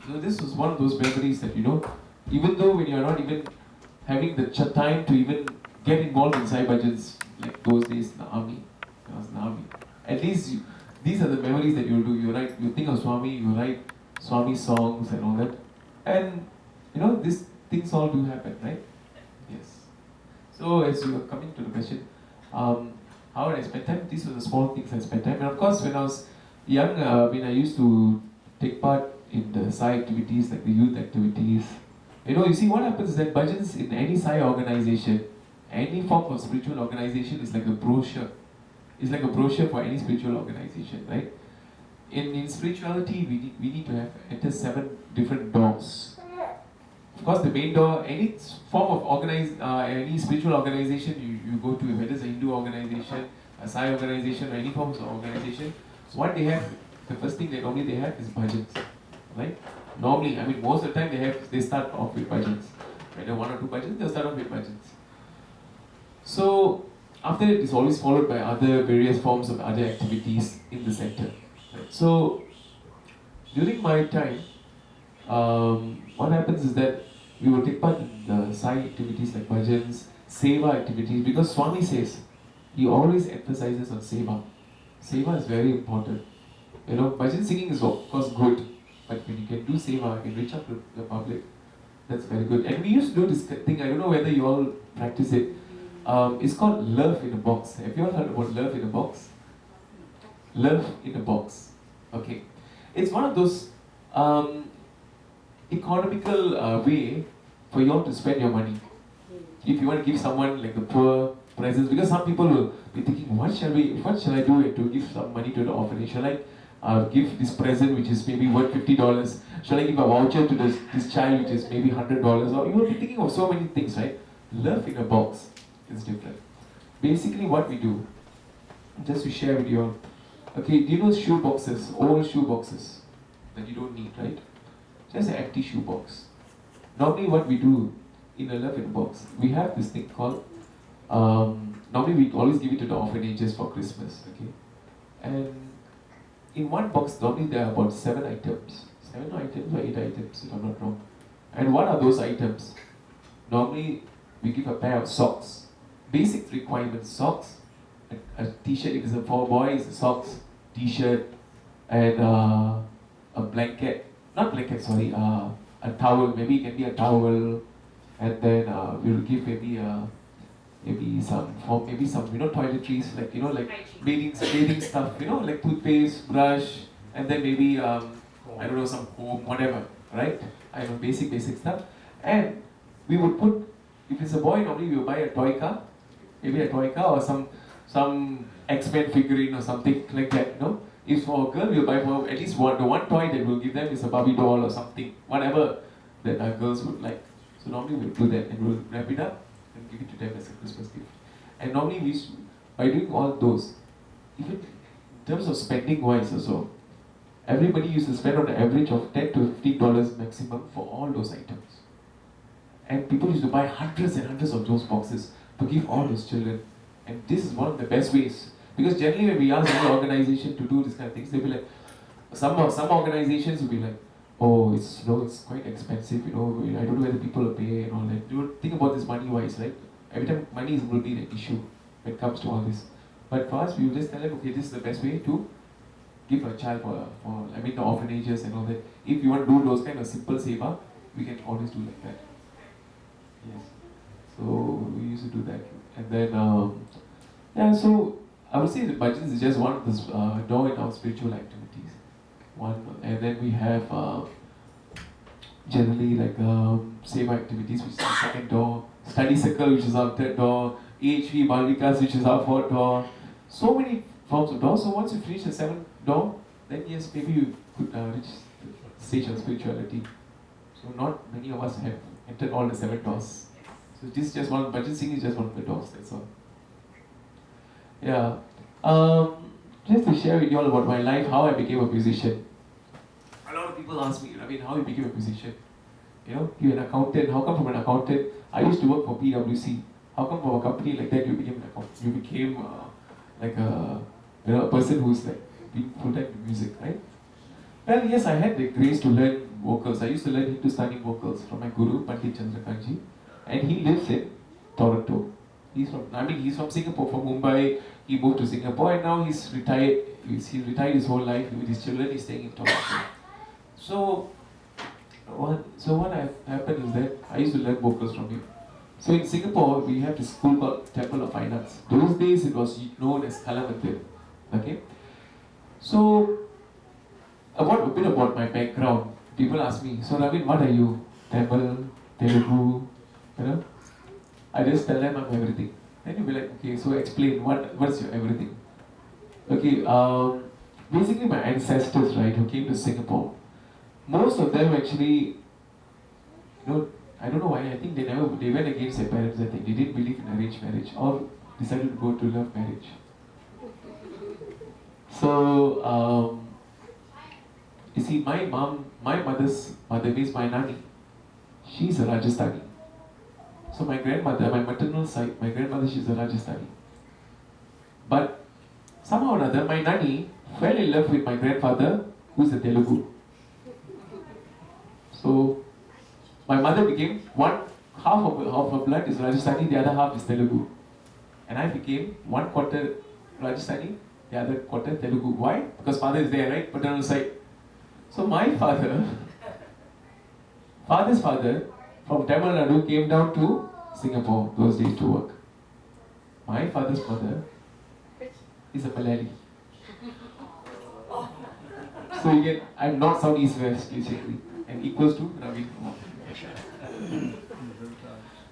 So this was one of those memories that, even though when you're not even having the time to even get involved in Sai Bhajans, like those days in the army, when I was in the army, at least these are the memories that you do. You think of Swami, you write Swami songs and all that. And, these things all do happen, right? Yes. So as you are coming to the question, how did I spend time? These were the small things I spent time. And of course, when I was young, I used to take part in the Sai activities, like the youth activities. You see what happens is that bhajans in any Sai organization, any form of spiritual organization is like a brochure. It's like a brochure for any spiritual organization, right? In spirituality, we need to have enter 7 different doors. Of course, the main door, any form of any spiritual organization you go to, whether it's a Hindu organization, a Sai organization, or any forms of organization, what they have, the first thing that normally they have is bhajans, right? Normally, most of the time they start off with bhajans. Whether 1 or 2 bhajans, they'll start off with bhajans. So, after that, it's always followed by other various forms of other activities in the center. Right? So, during my time, what happens is that we will take part in the Sai activities like bhajans, seva activities, because Swami says, he always emphasizes on seva. Seva is very important. Bhajan singing is of course good, but when you can do seva, you can reach out to the public, that's very good. And we used to do this thing, I don't know whether you all practice it. It's called Love in a Box. Have you all heard about Love in a Box? Love in a Box. Okay. It's one of those economical way for you all to spend your money. If you want to give someone like the poor presents, because some people will be thinking, what shall I do to give some money to the orphanage? Shall I give this present which is maybe worth $50? Shall I give a voucher to this child which is maybe $100? Or you will be thinking of so many things, right? Love in a Box is different. Basically what we do, just to share with you all. Okay, do you know shoe boxes, old shoe boxes that you don't need, right? Just an empty shoe box. Normally what we do in a Love in a Box, we have this thing called, normally we always give it to the orphanages for Christmas, okay? And in one box, normally there are about 7 items. 7 items or 8 items, if I'm not wrong. And what are those items? Normally, we give a pair of socks. Basic requirements, socks, a t-shirt. If it's for a boy, it's a socks, t-shirt, and a blanket. Not blanket, sorry. A towel. Maybe it can be a towel, and then we'll give maybe some toiletries, like like bathing stuff, like toothpaste, brush, and then maybe I don't know, some home, whatever, right? I know, basic stuff. And we would put, if it's a boy, normally we will buy a toy car, maybe a toy car or some X-Men figurine or something like that. If for a girl, we'll buy for at least the one toy that we'll give them is a Barbie doll or something, whatever that our girls would like. So normally we'll do that and we'll wrap it up and give it to them as a Christmas gift. And normally by doing all those, even in terms of spending wise also, everybody used to spend on an average of $10 to $15 maximum for all those items. And people used to buy hundreds and hundreds of those boxes to give all those children. And this is one of the best ways. Because generally when we ask any organization to do this kind of things, they'll be like, some organizations will be like, oh, it's quite expensive, I don't know whether people will pay and all that. You think about this money wise, right? Every time money will be the issue when it comes to all this. But for us, we will just tell them, okay, this is the best way to give a child for the orphanages and all that. If you want to do those kind of simple seva, we can always do like that. Yes. So we used to do that. And then, so I would say the bhajans is just one of the door in our spiritual activities. And then we have generally like seva activities, which is the second door, study circle, which is our third door, AHV Balikas, which is our fourth door. So many forms of doors. So once you finish the seventh door, then yes, maybe you could reach the stage of spirituality. So not many of us have entered all the 7 doors. So this is just one, Bhajan Singh is just one of the doors, that's all. Yeah. Just to share with you all about my life, how I became a musician. A lot of people ask me, how you became a musician? You're an accountant, how come from an accountant? I used to work for PwC. How come from a company like that you became an accountant? You became like a person who's like being full-time in music, right? Well, yes, I had the grace to learn vocals. I used to learn Hindustani vocals from my guru, Pandit Chandrakanji. And he lives in Toronto. He's from Singapore, from Mumbai. He moved to Singapore and now he's retired. He's retired his whole life with his children. He's staying in Toronto. So what happened is that I used to learn vocals from him. So in Singapore, we have this school called Temple of Fine Arts. Those days it was known as Kalamandir. Okay? So, a bit about my background. People ask me, so Ravin, what are you? Tamil, Telugu, I just tell them I'm everything. Then you'll be like, okay, so explain, what's your everything? Okay, basically my ancestors, right, who came to Singapore, most of them actually, I don't know why, I think they went against their parents, I think. They didn't believe in arranged marriage or decided to go to love marriage. So, you see, my mother's mother means my nanny. She's a Rajasthani. So my grandmother, my maternal side, my grandmother, she's a Rajasthani. But somehow or other, my nanny fell in love with my grandfather, who's a Telugu. So my mother became half of her blood is Rajasthani, the other half is Telugu. And I became 1/4 Rajasthani, the other quarter Telugu. Why? Because father is there, right? Paternal side. So my father's father from Tamil Nadu came down to Singapore those days to work. My father's mother is a Malayali. So you get, I'm not South East West basically, and equals to Ravi.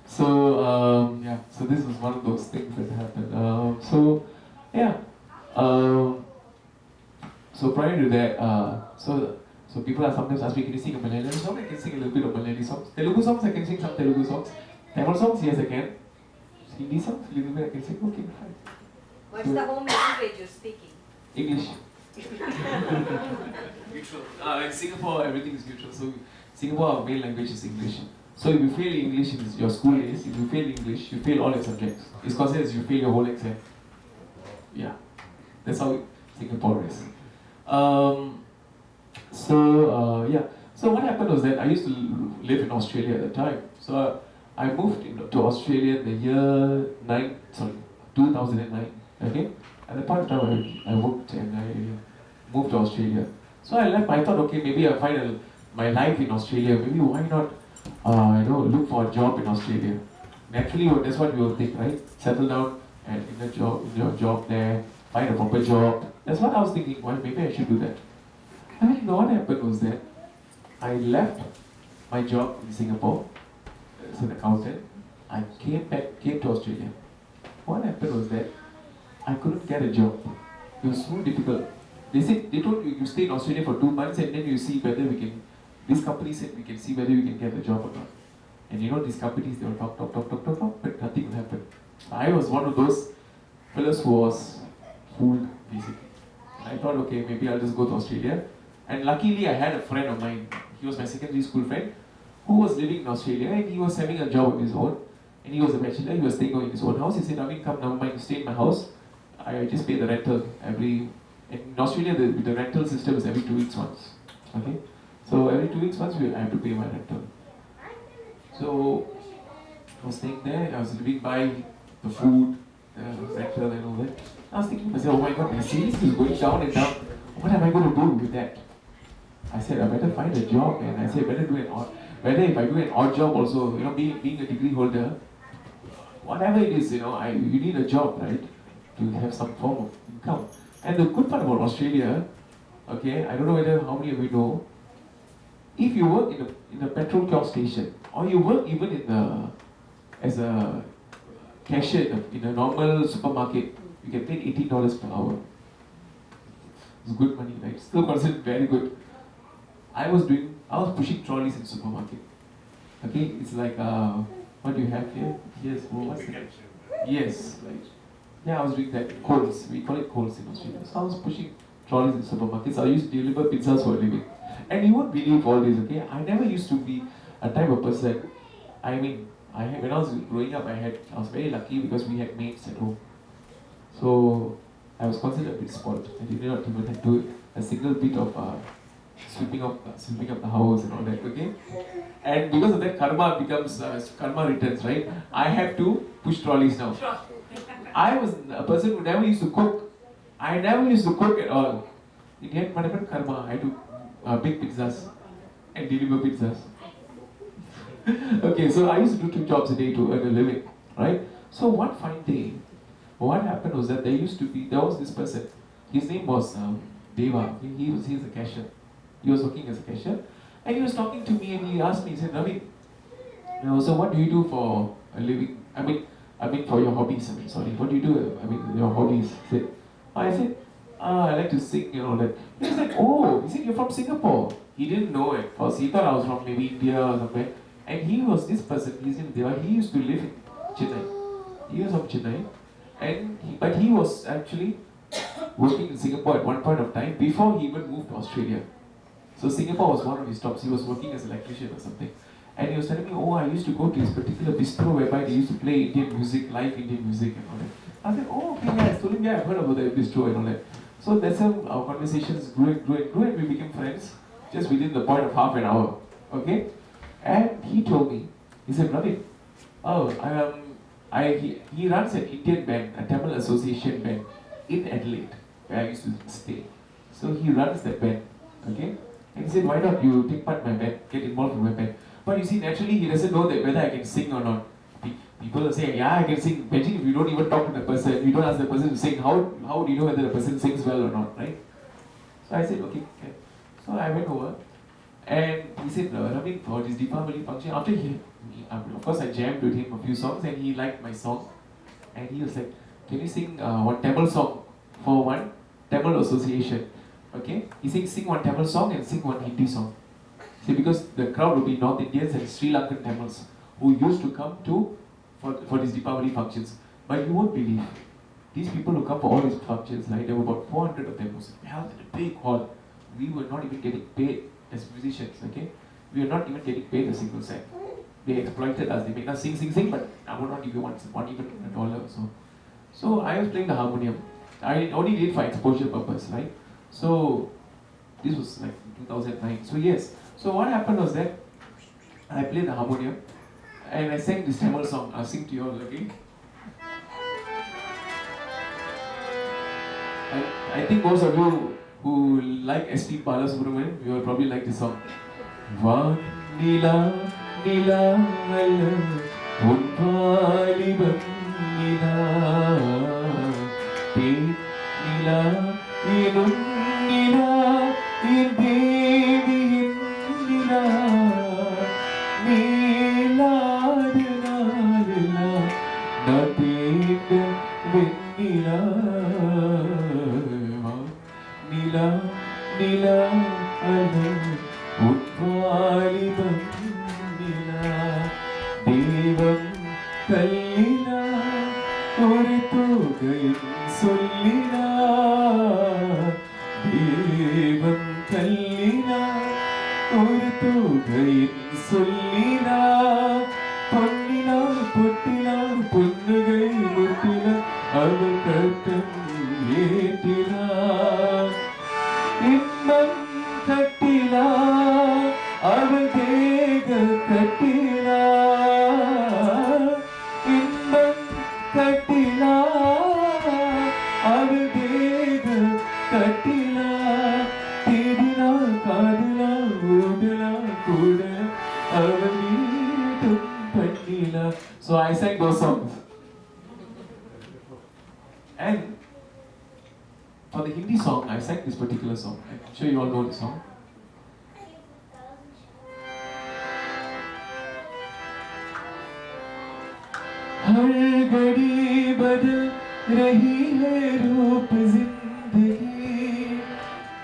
So so this was one of those things that happened. So prior to that, so people are sometimes asking me, can you sing a Malayalam song? I can sing a little bit of Malayali songs. Telugu songs, I can sing some Telugu songs. Tamil songs, yes, I can. Hindi songs, a little bit I can sing. Okay, fine. What's the home language you're speaking? English. Neutral. In Singapore, everything is neutral. So Singapore, our main language is English. So if you fail English in your school days, if you fail English, you fail all your subjects. It's considered as you fail your whole exam. Yeah, that's how Singapore is. So what happened was that I used to live in Australia at the time. So I moved to Australia in the year 2009. Okay? At the point of time, I worked and I moved to Australia. So I left. I thought, okay, maybe I'll find my life in Australia. Maybe why not, look for a job in Australia. Naturally, that's what we will think, right? Settle down and in your job there, find a proper job. That's what I was thinking. Well, maybe I should do that. I mean, what happened was that I left my job in Singapore as an accountant. I came to Australia. What happened was that I couldn't get a job. It was so difficult. They told you stay in Australia for 2 months and then you see whether we can. This company said we can see whether we can get a job or not. And you know these companies, they will talk, but nothing will happen. I was one of those fellows who was fooled basically. I thought, okay, maybe I'll just go to Australia. And luckily, I had a friend of mine. He was my secondary school friend who was living in Australia and he was having a job of his own. And he was a bachelor. He was staying in his own house. He said, "Naveen, come, never mind. You stay in my house. I just pay the rental every." And in Australia, the rental system is every 2 weeks once. Okay, so every 2 weeks once, I have to pay my rental. So I was staying there. I was living by the food, the rental, and all that. I was thinking to myself, oh my God, my savings is going down and down. What am I going to do with that? I said, I better find a job, and I said, better do an odd. Whether if I do an odd job also, being a degree holder, whatever it is, you need a job, right, to have some form of income. And the good part about Australia, okay, I don't know whether how many of you know, if you work in a petrol kiosk station, or you work even as a cashier in a normal supermarket, you get paid $18 per hour. It's good money, right? Still considered very good. I was pushing trolleys in supermarket. Okay, it's like what do you have here? Yes, what's that? Yes, right. Yeah, I was doing that. Coles, we call it Coles in Australia. So I was pushing trolleys in supermarkets. I used to deliver pizzas for a living. And you won't believe all this, okay? I never used to be a type of person. I mean, when I was growing up, I was very lucky because we had maids at home. So I was considered a bit spoiled. I did not even do a single bit of sweeping up the house and all that, okay? And because of that, karma returns, right? I have to push trolleys now. I was a person who never used to cook. I never used to cook at all. In the end, what happened? Karma. I had to bake pizzas and deliver pizzas. Okay, so I used to do 2 jobs a day to earn a living, right? So one fine day, what happened was that there was this person. His name was Deva. He's a cashier. He was working as a cashier, and he was talking to me, and he asked me, he said, "Ravi, so what do you do for a living? I mean for your hobbies. What do you do? Your hobbies." I said, I like to sing and all that. He was like, "Oh," he said, "you're from Singapore." He didn't know it first. He thought I was from maybe India or somewhere. And he was this person. His name Deva. He used to live in Chennai. He was from Chennai, but he was actually working in Singapore at one point of time before he even moved to Australia. So Singapore was one of his stops. He was working as an electrician or something. And he was telling me, oh, I used to go to this particular bistro whereby they used to play Indian music, live Indian music and all that. I said, oh, okay, yeah, I told him, yeah, I've heard about that bistro and all that. So that's how our conversations grew and we became friends just within the point of half an hour. Okay? And he told me, he said, Ravi, he runs an Indian band, a Tamil association band in Adelaide, where I used to stay. So he runs that band. Okay? And he said, why not you take part in my band, get involved in my band? But you see, naturally, he doesn't know that whether I can sing or not. People will say, yeah, I can sing. Imagine if you don't even talk to the person, you don't ask the person to sing, how do you know whether the person sings well or not, right? So I said, okay. So I went over, and he said, Ravi, for this Deepavali function, after of course I jammed with him a few songs, and he liked my song. And he was like, can you sing one Tamil song for one Tamil association? Okay? He said, sing one Tamil song and sing one Hindi song. See, because the crowd would be North Indians and Sri Lankan Tamils who used to come for these Deepavali functions. But you won't believe, these people who come for all these functions, right, there were about 400 of them who held in a big hall. We were not even getting paid as musicians, okay? We were not even getting paid a single cent. They exploited us, they made us sing, but I would not give you one even $1. So I was playing the harmonium. I only did it for exposure purpose, right? So this was like 2009. So yes. So what happened was that I played the harmonium and I sang this Tamil song. I'll sing to you all again. I think most of you who like S.P. Balasubramanian, you will probably like this song. Vanilla, Nila, Unvalibam Nila, Nila, Inum Nila, Devi Nila, Nila, Nila, Natinga Venila, Nila, Nila, உன்வாலிபம் நிலா தெய்வம் கல்லினா ஒரு தோகையின் சொல்லினா தெய்வம் கல்லினா ஒரு தோகையின் சொல்லினா பொன்னிலா பொட்டிலா பொன்னுகை முட்டிலா அவள் கட்டம் ஏற்றிலா இன்பம் கட்டிலா அவள் தேக கட்டிலா இன்பம் கட்டிலா அவள் தேக கட்டிலா தேடிலா காதலா ஓடலா கூட அவள் மீண்டும் பண்ணிலா. So I sang those songs. And for the Hindi song, I sang this particular song. I'm sure you all know the song. हर घड़ी बदल रही है रूप जिंदगी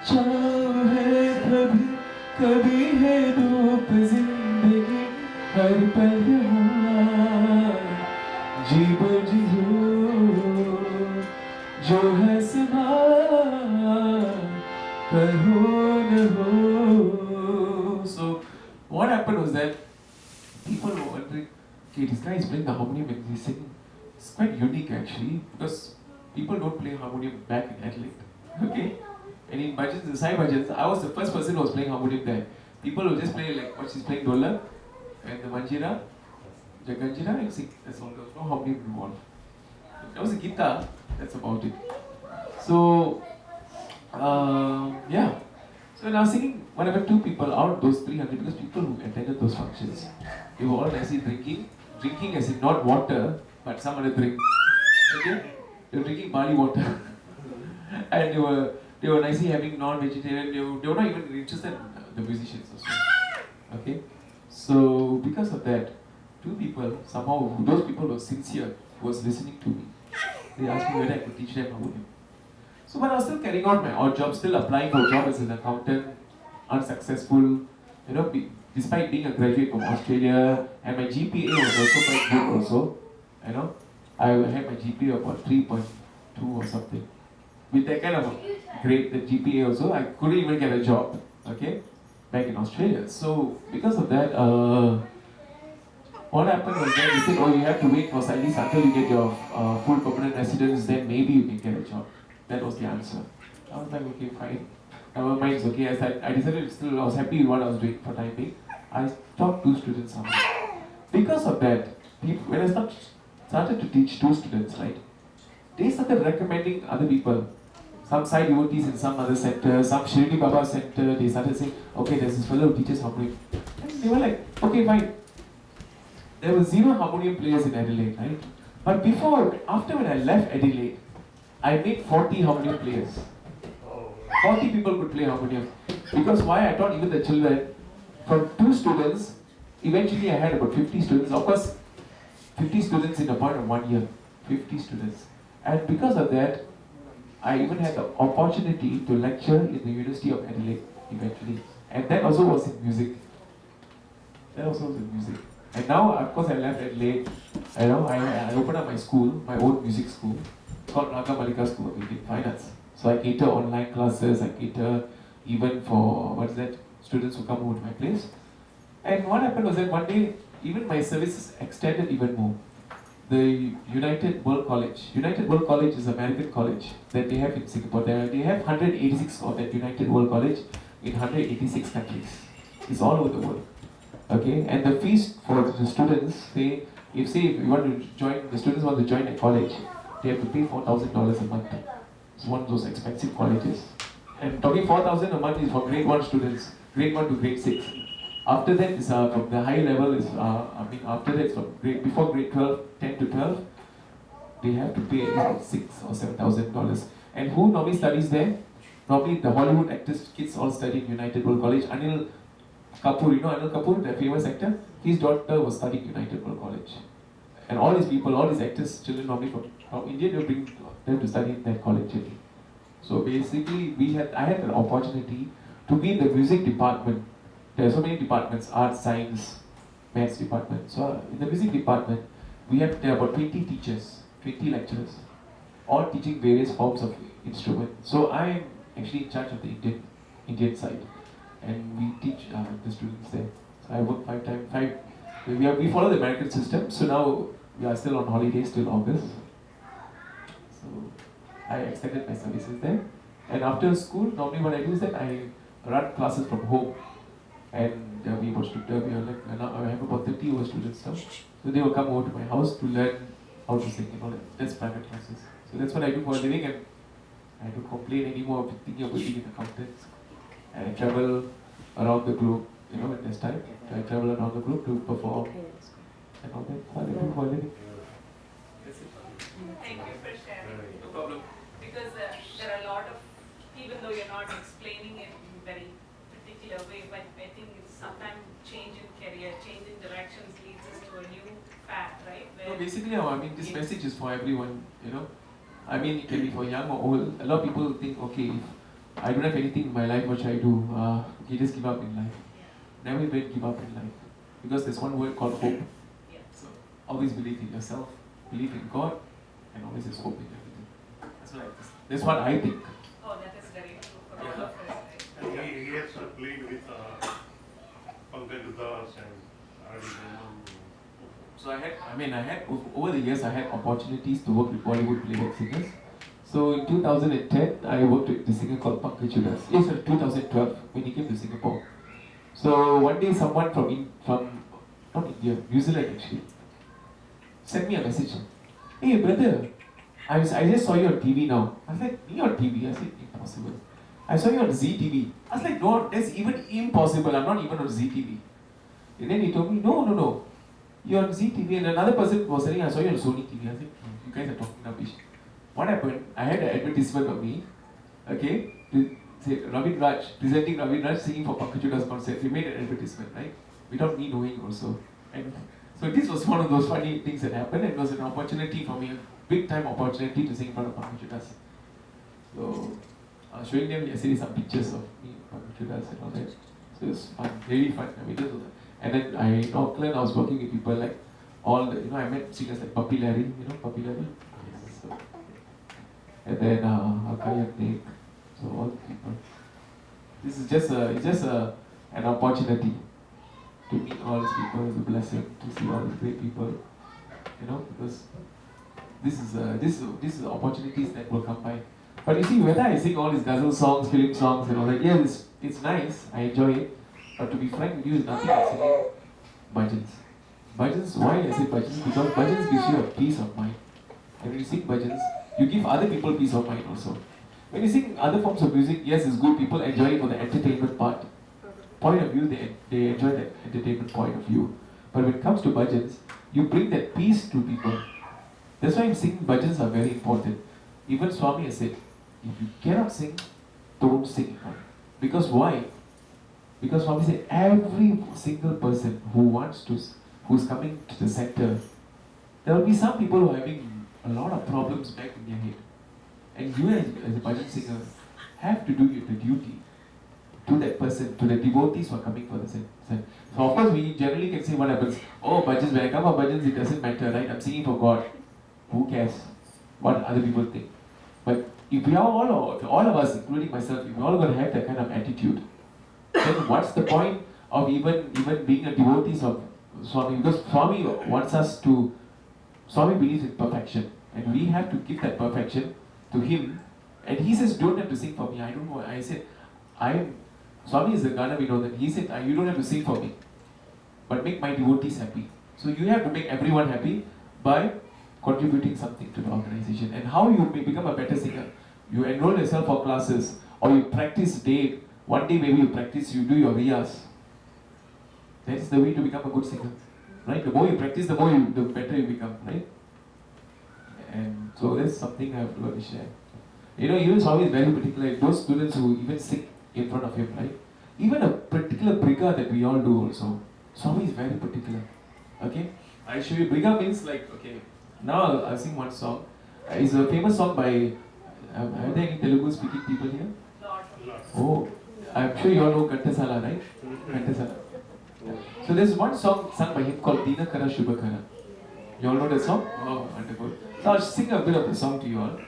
छाँव है कभी कभी है धूप जिंदगी हर पल यहाँ जी बजियो जो है समा कहो न हो. So what happened was that people were wondering, okay, this guy is playing the harmonium and he's singing. It's quite unique actually, because people don't play harmonium back in Adelaide. Okay? And in bhajans, the Sai bhajans, I was the first person who was playing harmonium there. People will just play like what she's playing Dola and the Manjira, Jaganjira and sing. That's all. There was no harmonium involved. There was a guitar, that's about it. So, yeah. So when I was singing, whatever, 2 people out of those 300, because people who attended those functions, they were all nicely drinking as in not water, but some other drink. Okay? They were drinking barley water. And they were nicely having non-vegetarian, they were not even interested in the musicians also. Okay? So because of that, 2 people, somehow, those people were sincere, was listening to me. They asked me whether I could teach them harmonium. So but I was still carrying on my odd job, still applying for a job as an accountant, unsuccessful, despite being a graduate from Australia, and my GPA was also quite good also, I had my GPA about 3.2 or something. With that kind of grade, the GPA also, I couldn't even get a job, okay, back in Australia. So because of that, what happened was that they said, oh, you have to wait for at least until you get your full permanent residence, then maybe you can get a job. That was the answer. I was like, okay, fine. Never mind, it's okay. I decided still, I was happy with what I was doing for time being. I taught 2 students something. Because of that, when I started to teach 2 students, right, they started recommending other people. Some side devotees in some other center, some Shirdi Baba center, they started saying, okay, there's this fellow who teaches harmonium. And they were like, okay, fine. There were 0 harmonium players in Adelaide, right? But after when I left Adelaide, I made 40 harmonium players. 40 people could play harmonium. Because why? I taught even the children. From 2 students, eventually I had about 50 students. Of course, 50 students in a point of 1 year. 50 students. And because of that, I even had the opportunity to lecture in the University of Adelaide eventually. And that also was in music. That also was in music. And now, of course, I left Adelaide. I opened up my school, my own music school, called Raga Malika School of Indian Finance. So I cater online classes, I cater even for, students who come over to my place. And what happened was that one day, even my services extended even more. The United World College is an American college that they have in Singapore. They have 186 of that United World College in 186 countries. It's all over the world. Okay, and the fees for the students, if the students want to join a college, they have to pay $4,000 a month. It's one of those expensive colleges. And talking 4,000 a month is for grade 1 students, grade 1 to grade 6. After that is from the high level is, after that is from before grade 12, 10 to 12, they have to pay at least like $6,000 or $7,000. And who normally studies there? Normally the Hollywood actors kids all study in United World College. Anil Kapoor, you know Anil Kapoor, the famous actor? His daughter was studying United World College. And all these people, all these actors, children normally from India, they bring them to study in that college. So basically, I had an opportunity to be in the music department. There are so many departments, art, science, maths department. So in the music department, there are about 20 teachers, 20 lecturers, all teaching various forms of instrument. So I'm actually in charge of the Indian side, and we teach the students there. So I work 5 times. We follow the American system. So now we are still on holidays till August. So I extended my services there. And after school, normally what I do is that I run classes from home. And I have about 30 over students now. So they will come over to my house to learn how to sing, that's private classes. So that's what I do for a living, and I don't complain anymore of thinking about being an accountant. And I travel around the globe, when there's time. So I travel around the globe to perform and all that. So I do for a living. Thank you for sharing. No problem. Because there are a lot of, even though you're not explaining it in a very particular way, but I think it's sometimes change in career, change in directions leads us to a new path, right? No, basically, this message is for everyone, it can be for young or old. A lot of people think, okay, if I don't have anything in my life, what should I do? You just give up in life. Never give up in life. Because there's one word called hope. Yeah. So always believe in yourself, believe in God, and always there's hope in everything. That's what I think. Oh, that is very true for all of us, right? And he has played with Pankaj Das and R.D. Burman. So over the years I had opportunities to work with Bollywood playback singers. So in 2010, I worked with the singer called Pankaj Das. Yes, sir, 2012 when he came to Singapore. So one day someone from not India, New Zealand actually, sent me a message. Hey brother, I just saw you on TV now. I was like, me on TV? I said, impossible. I saw you on ZTV. I was like, no, that's even impossible. I'm not even on ZTV. And then he told me, no. You're on ZTV. And another person was saying, I saw you on Sony TV. I said, you guys are talking rubbish. What happened? I had an advertisement of me, okay, Ravin Raj, presenting Ravin Raj singing for Pankaj Das concert. We made an advertisement, right? Without me knowing also. And so this was one of those funny things that happened. It was an opportunity for me, a big time opportunity to sing in front of Pankaj Das. So I was showing them yesterday some pictures of me, Pankaj Das and all that. So it was fun, really fun. And then in Auckland, I was working with people like I met singers like Papi Larry, Papi Larry. So, and then Akayak Nek. So all the people. This is just an opportunity to meet all these people. It's a blessing to see all these great people. Because this is opportunities that will come by. But you see, whether I sing all these ghazal songs, film songs, and all that, yes, it's nice. I enjoy it. But to be frank with you, it's nothing like singing bhajans. Bhajans, why I say bhajans? Because bhajans gives you a peace of mind. And when you sing bhajans, you give other people peace of mind also. When you sing other forms of music, yes, it's good. People enjoy it for the entertainment point of view. They enjoy that entertainment point of view. But when it comes to bhajans, you bring that peace to people. That's why singing bhajans are very important. Even Swami has said, if you cannot sing, don't sing. Because why? Because Swami said, every single person who's coming to the center, there will be some people who are having a lot of problems back in their head. And you as a bhajan singer have to do the duty to that person, to the devotees who are coming for the center. So of course we generally can say what happens, bhajans, when I come for bhajans, it doesn't matter, right? I'm singing for God. Who cares what other people think? But if we are all of us, including myself, if we're all going to have that kind of attitude, then what's the point of even being a devotees of Swami? Because Swami wants us to, Swami believes in perfection, and we have to give that perfection to him. And he says, don't have to sing for me. I don't know. I said, Swami is the Gana Vinodan. He said, you don't have to sing for me, but make my devotees happy. So you have to make everyone happy by contributing something to the organization. And how you may become a better singer? You enroll yourself for classes, or you practice day. One day maybe you practice, you do your riyas. That is the way to become a good singer, right? The more you practice, the better you become, right? And so that's something I have to share. Even Swami is very particular. Those students who even sing in front of him, right? Even a particular briga that we all do also. Swami is very particular. Okay? I'll show you. Briga means like, okay, now I'll sing one song. It's a famous song by, are there any Telugu speaking people here? Lot. Oh, I'm sure you all know Kantasala, right? Kantasala. So there's one song sung by him called Dinakara Shubhakara. You all know that song? Oh, wonderful. So I'll sing a bit of the song to you all.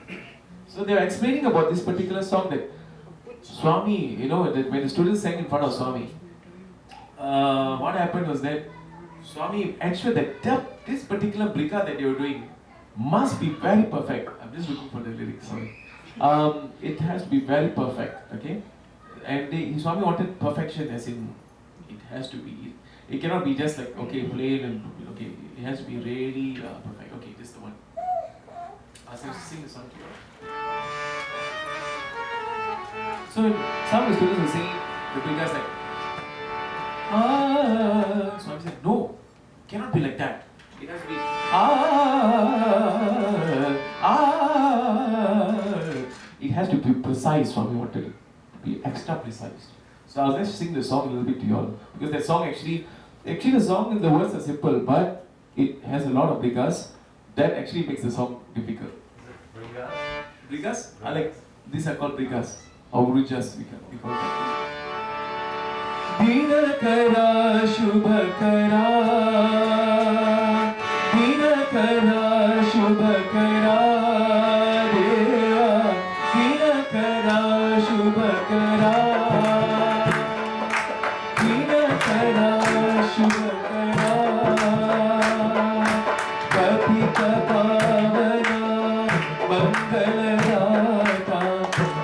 So they were explaining about this particular song that Swami, that when the students sang in front of Swami, what happened was that Swami ensured that this particular brika that you are doing must be very perfect. I'm just looking for the lyrics, sorry. It has to be very perfect, okay? And Swami wanted perfection as in, it has to be, it cannot be just like, okay, plain and, okay, it has to be really perfect. Okay, this is the one. I'll sing the song to you. So some of the students were singing, the brikas like, so I'm saying, no, cannot be like that. It has to be It has to be precise. Swami wanted it to be extra precise. So I'll just sing the song a little bit to you all. Because that song actually the song and the words are simple, but it has a lot of brikas. That actually makes the song difficult. Brikas? These are called brikas. Or rujas, we call them. Dinakara Shubhakara, Dinakara Shubhakara, Deva, Dinakara Shubhakara, Dinakara Shubhakara, Kapita Pavana, Mangalarata,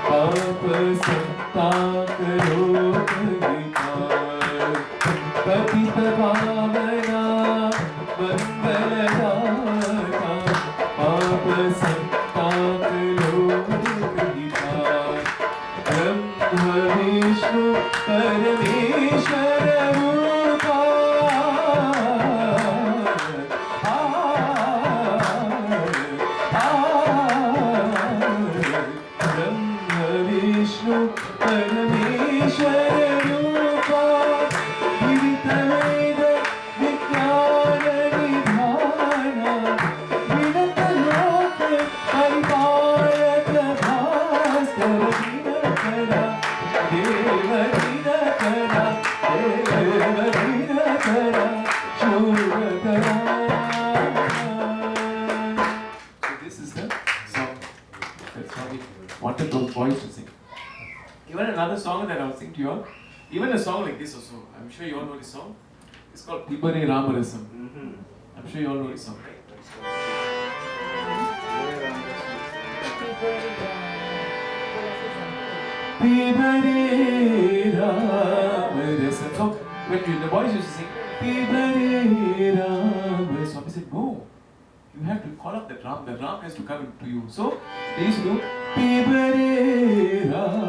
Papa Santak Lokahita, Kapita Pavana, Mangalarata, Papa Santak Lokahita, Brahma Vishnu Parameshwara Rupa, Brahma Vishnu Parameshwara Rupa, Vivita Veda Vijnana Nidhana, Vinata Loka Paripalaka Bhaskara, Dinakara, Deva Dinakara, Deva Dinakara, Shubhakara. So this is the song that Swami wanted those boys to sing. Even another song that I'll sing to you all, even a song like this also, I'm sure you all know this song. It's called Pibare Ramarasam. I'm sure you all know this song, right? Pibare Ramarasam. So when the boys used to sing Pibare Ramarasam, Swami said, no, you have to call up the Ram has to come to you. So they used to do Pibare Ramarasam.